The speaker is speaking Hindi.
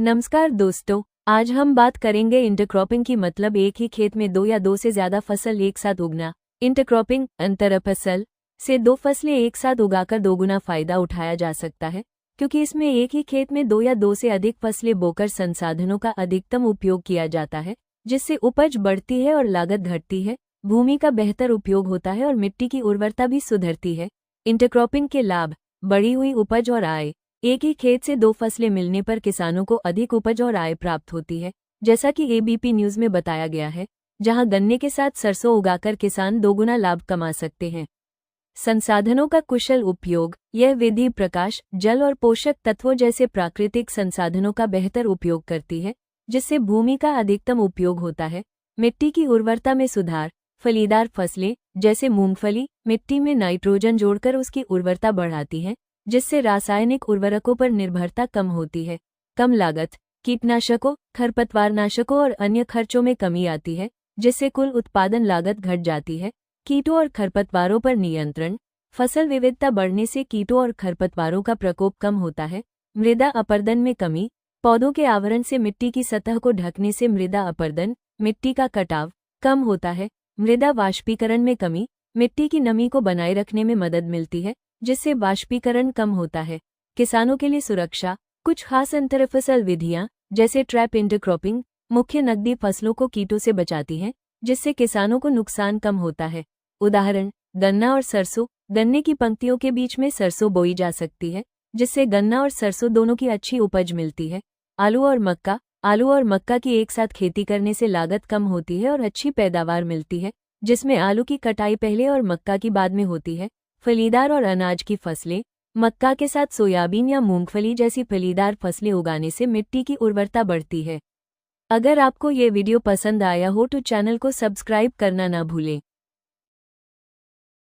नमस्कार दोस्तों, आज हम बात करेंगे इंटरक्रॉपिंग की। मतलब एक ही खेत में दो या दो से ज्यादा फसल एक साथ उगना। इंटरक्रॉपिंग अंतर फसल से दो फसलें एक साथ उगाकर दोगुना फायदा उठाया जा सकता है, क्योंकि इसमें एक ही खेत में दो या दो से अधिक फसलें बोकर संसाधनों का अधिकतम उपयोग किया जाता है, जिससे उपज बढ़ती है और लागत घटती है। भूमि का बेहतर उपयोग होता है और मिट्टी की उर्वरता भी सुधरती है। इंटरक्रॉपिंग के लाभ: बढ़ी हुई उपज और आय। एक ही खेत से दो फसलें मिलने पर किसानों को अधिक उपज और आय प्राप्त होती है, जैसा कि एबीपी न्यूज में बताया गया है, जहां गन्ने के साथ सरसों उगाकर किसान दोगुना लाभ कमा सकते हैं। संसाधनों का कुशल उपयोग: यह विधि प्रकाश, जल और पोषक तत्वों जैसे प्राकृतिक संसाधनों का बेहतर उपयोग करती है, जिससे भूमि का अधिकतम उपयोग होता है। मिट्टी की उर्वरता में सुधार: फलीदार फसलें जैसे मूंगफली मिट्टी में नाइट्रोजन जोड़कर उसकी उर्वरता बढ़ाती हैं, जिससे रासायनिक उर्वरकों पर निर्भरता कम होती है। कम लागत: कीटनाशकों, खरपतवारनाशकों और अन्य खर्चों में कमी आती है, जिससे कुल उत्पादन लागत घट जाती है। कीटों और खरपतवारों पर नियंत्रण: फसल विविधता बढ़ने से कीटों और खरपतवारों का प्रकोप कम होता है। मृदा अपरदन में कमी: पौधों के आवरण से मिट्टी की सतह को ढकने से मृदा अपरदन, मिट्टी का कटाव कम होता है। मृदा वाष्पीकरण में कमी: मिट्टी की नमी को बनाए रखने में मदद मिलती है, जिससे वाष्पीकरण कम होता है। किसानों के लिए सुरक्षा: कुछ खास अंतरफसल विधियां जैसे ट्रैप इंटरक्रॉपिंग मुख्य नकदी फसलों को कीटों से बचाती हैं, जिससे किसानों को नुकसान कम होता है। उदाहरण: गन्ना और सरसों। गन्ने की पंक्तियों के बीच में सरसों बोई जा सकती है, जिससे गन्ना और सरसों दोनों की अच्छी उपज मिलती है। आलू और मक्का। आलू और मक्का की एक साथ खेती करने से लागत कम होती है और अच्छी पैदावार मिलती है, जिसमें आलू की कटाई पहले और मक्का की बाद में होती है। फलीदार और अनाज की फसलें। मक्का के साथ सोयाबीन या मूंगफली जैसी फलीदार फसलें उगाने से मिट्टी की उर्वरता बढ़ती है। अगर आपको ये वीडियो पसंद आया हो तो चैनल को सब्सक्राइब करना ना भूलें।